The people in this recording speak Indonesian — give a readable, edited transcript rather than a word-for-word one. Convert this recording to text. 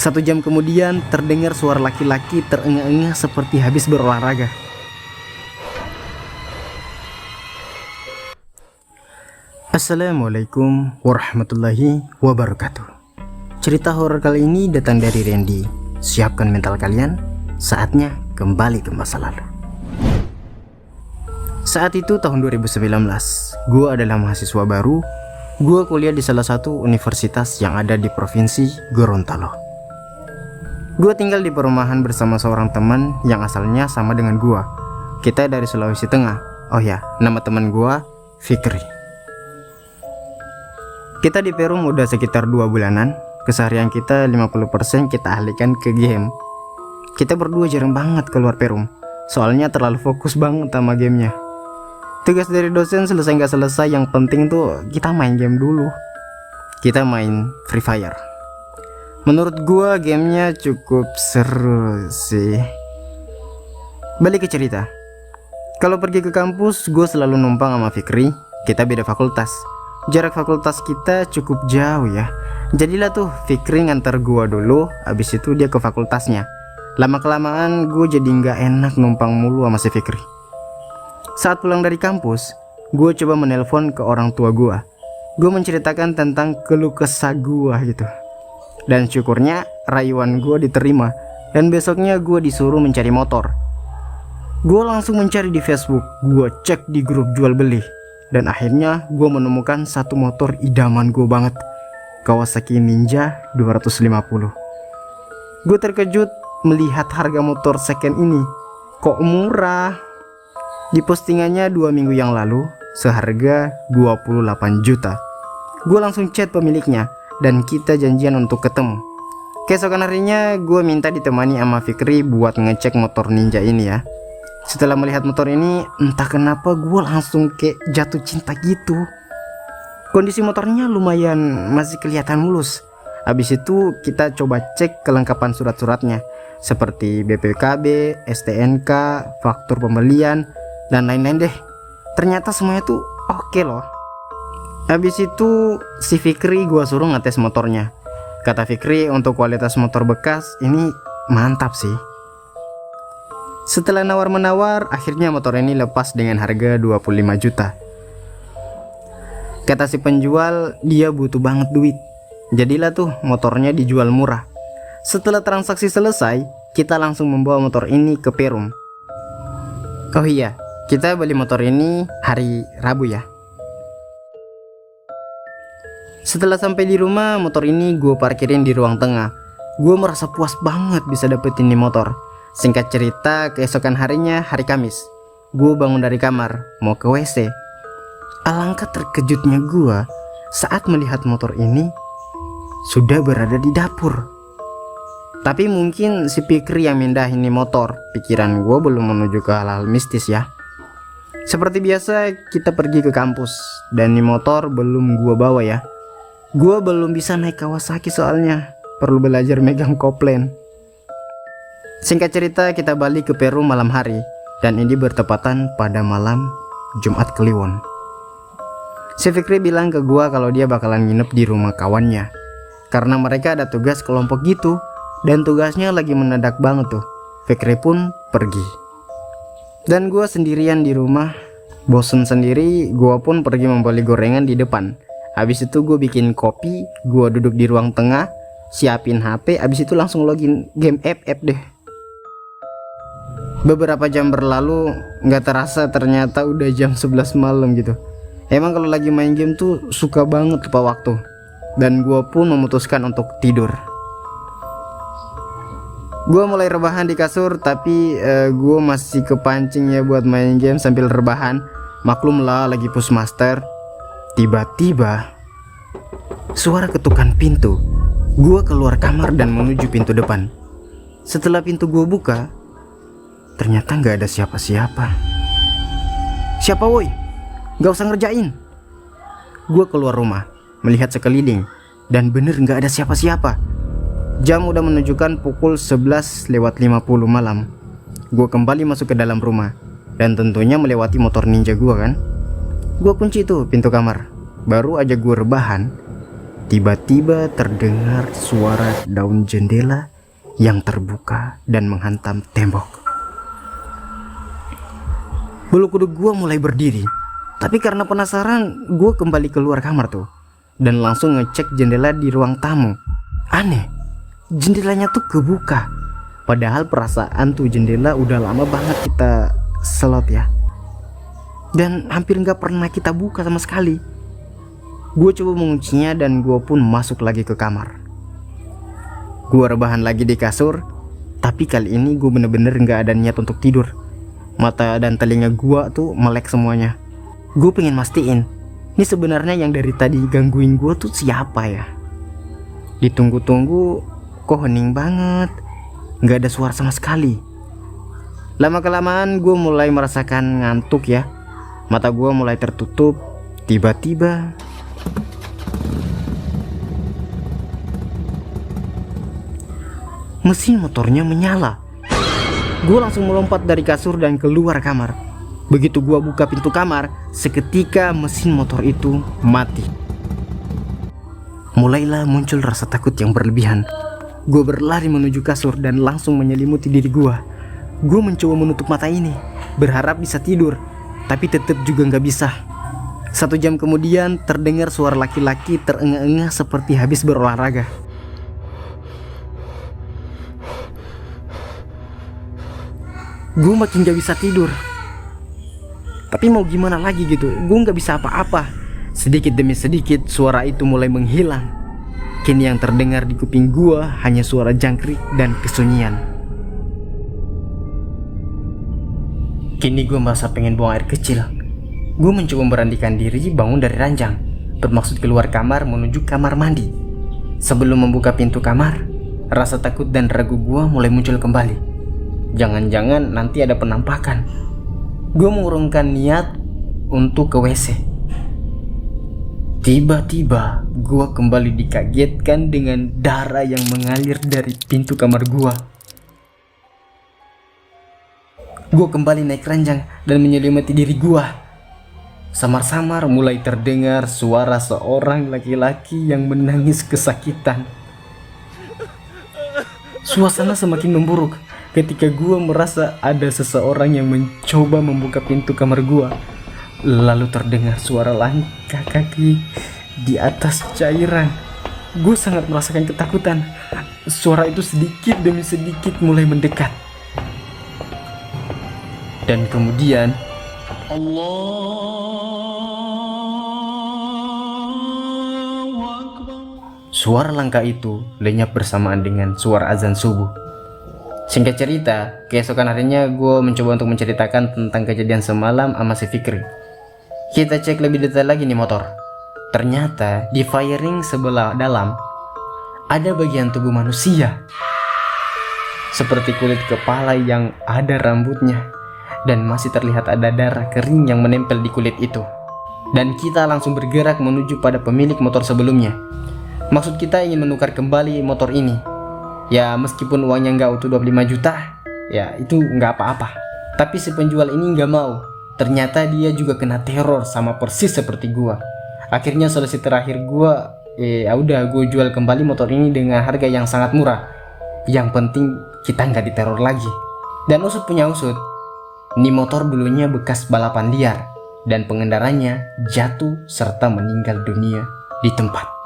1 jam kemudian terdengar suara laki-laki terengah-engah seperti habis berolahraga. Assalamualaikum warahmatullahi wabarakatuh. Cerita horor kali ini datang dari Randy. Siapkan mental kalian, saatnya kembali ke masa lalu. Saat itu tahun 2019, gue adalah mahasiswa baru. Gue kuliah di salah satu universitas yang ada di provinsi Gorontalo. Gue tinggal di perumahan bersama seorang teman yang asalnya sama dengan gue. Kita dari Sulawesi Tengah. Oh ya, nama teman gue Fikri. Kita di Perum udah sekitar 2 bulanan. Keseharian kita 50% kita alihkan ke game. Kita berdua jarang banget keluar Perum, soalnya terlalu fokus banget sama gamenya. Tugas dari dosen selesai nggak selesai, yang penting tuh kita main game dulu. Kita main Free Fire. Menurut gua gamenya cukup seru sih. Balik ke cerita. Kalau pergi ke kampus, gue selalu numpang sama Fikri. Kita beda fakultas. Jarak fakultas kita cukup jauh ya. Jadilah tuh Fikri nganter gua dulu, abis itu dia ke fakultasnya. Lama-kelamaan gue jadi nggak enak numpang mulu sama si Fikri. Saat pulang dari kampus, gue coba menelpon ke orang tua gue. Gue menceritakan tentang keluh kesah gue gitu. Dan syukurnya rayuan gue diterima. Dan besoknya gue disuruh mencari motor. Gue langsung mencari di Facebook. Gue cek di grup jual beli. Dan akhirnya gue menemukan satu motor idaman gue banget, Kawasaki Ninja 250. Gue terkejut melihat harga motor second ini. Kok murah? Di postingannya 2 minggu yang lalu, seharga 28 juta. Gue langsung chat pemiliknya dan kita janjian untuk ketemu. Keesokan harinya gue minta ditemani sama Fikri buat ngecek motor Ninja ini ya. Setelah melihat motor ini, entah kenapa gue langsung kayak jatuh cinta gitu. Kondisi motornya lumayan masih kelihatan mulus. Habis itu kita coba cek kelengkapan surat-suratnya, seperti BPKB, STNK, faktur pembelian, dan lain-lain deh. Ternyata semuanya tuh oke loh. Habis itu si Fikri gue suruh ngetes motornya. Kata Fikri untuk kualitas motor bekas ini mantap sih. Setelah nawar-menawar, akhirnya motor ini lepas dengan harga 25 juta. Kata si penjual, dia butuh banget duit. Jadilah tuh motornya dijual murah. Setelah transaksi selesai, kita langsung membawa motor ini ke Perum. Oh iya, kita beli motor ini hari Rabu ya. Setelah sampai di rumah, motor ini gue parkirin di ruang tengah. Gue merasa puas banget bisa dapetin ini motor. Singkat cerita, keesokan harinya hari Kamis, gue bangun dari kamar mau ke WC. Alangkah terkejutnya gue saat melihat motor ini sudah berada di dapur. Tapi mungkin si Fikri yang mindah ini motor. Pikiran gue belum menuju ke hal-hal mistis ya. Seperti biasa kita pergi ke kampus, dan ini motor belum gue bawa ya. Gue belum bisa naik Kawasaki soalnya perlu belajar megang koplen. Singkat cerita, kita balik ke Perum malam hari, dan ini bertepatan pada malam Jumat Kliwon. Si Fikri bilang ke gua kalau dia bakalan nginep di rumah kawannya, karena mereka ada tugas kelompok gitu, dan tugasnya lagi mendadak banget tuh. Fikri pun pergi, dan gua sendirian di rumah. Bosen sendiri, gua pun pergi membeli gorengan di depan. Habis itu gua bikin kopi, gua duduk di ruang tengah, siapin HP, habis itu langsung login game FF deh. Beberapa jam berlalu, nggak terasa ternyata udah jam 11 malam gitu. Emang kalau lagi main game tuh suka banget lupa waktu. Dan gue pun memutuskan untuk tidur. Gue mulai rebahan di kasur, tapi gue masih kepancing ya buat main game sambil rebahan. Maklum lah lagi pushmaster. Tiba-tiba suara ketukan pintu. Gue keluar kamar dan menuju pintu depan. Setelah pintu gue buka, ternyata nggak ada siapa-siapa. Siapa woi? Gak usah ngerjain. Gue keluar rumah, melihat sekeliling, dan bener nggak ada siapa-siapa. Jam udah menunjukkan pukul 11:50 malam. Gue kembali masuk ke dalam rumah, dan tentunya melewati motor Ninja gue kan. Gue kunci tuh pintu kamar. Baru aja gue rebahan, Tiba-tiba terdengar suara daun jendela yang terbuka dan menghantam tembok. Bulu kuduk gua mulai berdiri, tapi karena penasaran gua kembali keluar kamar tuh dan langsung ngecek jendela di ruang tamu. Aneh, jendelanya tuh kebuka, padahal perasaan tuh jendela udah lama banget kita slot ya, dan hampir nggak pernah kita buka sama sekali. Gue coba menguncinya dan gue pun masuk lagi ke kamar. Gue rebahan lagi di kasur, tapi kali ini gue bener-bener nggak ada niat untuk tidur. Mata dan telinga gue tuh melek semuanya. Gue pengen mastiin, ini sebenarnya yang dari tadi gangguin gue tuh siapa ya. Ditunggu-tunggu, kok hening banget, nggak ada suara sama sekali. Lama-kelamaan gue mulai merasakan ngantuk ya. Mata gue mulai tertutup. Tiba-tiba mesin motornya menyala. Gue langsung melompat dari kasur dan keluar kamar. Begitu gue buka pintu kamar, seketika mesin motor itu mati. Mulailah muncul rasa takut yang berlebihan. Gue berlari menuju kasur dan langsung menyelimuti diri gue. Gue mencoba menutup mata ini, berharap bisa tidur, tapi tetap juga nggak bisa. 1 jam kemudian terdengar suara laki-laki terengah-engah seperti habis berolahraga. Gue makin gak bisa tidur, tapi mau gimana lagi gitu, gue gak bisa apa-apa. Sedikit demi sedikit suara itu mulai menghilang. Kini yang terdengar di kuping gue hanya suara jangkrik dan kesunyian. Kini gue merasa pengen buang air kecil. Gue mencoba memberanikan diri bangun dari ranjang, bermaksud keluar kamar menuju kamar mandi. Sebelum membuka pintu kamar, rasa takut dan ragu gue mulai muncul kembali. Jangan-jangan nanti ada penampakan. Gue mengurungkan niat untuk ke WC. Tiba-tiba gue kembali dikagetkan dengan darah yang mengalir dari pintu kamar gue. Gue kembali naik ranjang dan menyelimati diri gue. Samar-samar mulai terdengar suara seorang laki-laki yang menangis kesakitan. Suasana semakin memburuk ketika gue merasa ada seseorang yang mencoba membuka pintu kamar gue. Lalu terdengar suara langkah kaki di atas cairan. Gue sangat merasakan ketakutan. Suara itu sedikit demi sedikit mulai mendekat. Dan kemudian suara langkah itu lenyap bersamaan dengan suara azan subuh. Singkat cerita, keesokan harinya gue mencoba untuk menceritakan tentang kejadian semalam sama si Fikri. Kita cek lebih detail lagi nih motor. Ternyata di fairing sebelah dalam ada bagian tubuh manusia, seperti kulit kepala yang ada rambutnya, dan masih terlihat ada darah kering yang menempel di kulit itu. Dan kita langsung bergerak menuju pada pemilik motor sebelumnya. Maksud kita ingin menukar kembali motor ini. Ya meskipun uangnya nggak utuh 25 juta, ya itu nggak apa-apa. Tapi si penjual ini nggak mau. Ternyata dia juga kena teror sama persis seperti gua. Akhirnya solusi terakhir gua, ya udah gue jual kembali motor ini dengan harga yang sangat murah. Yang penting kita nggak diteror lagi. Dan usut punya usut, ini motor dulunya bekas balapan liar dan pengendaranya jatuh serta meninggal dunia di tempat.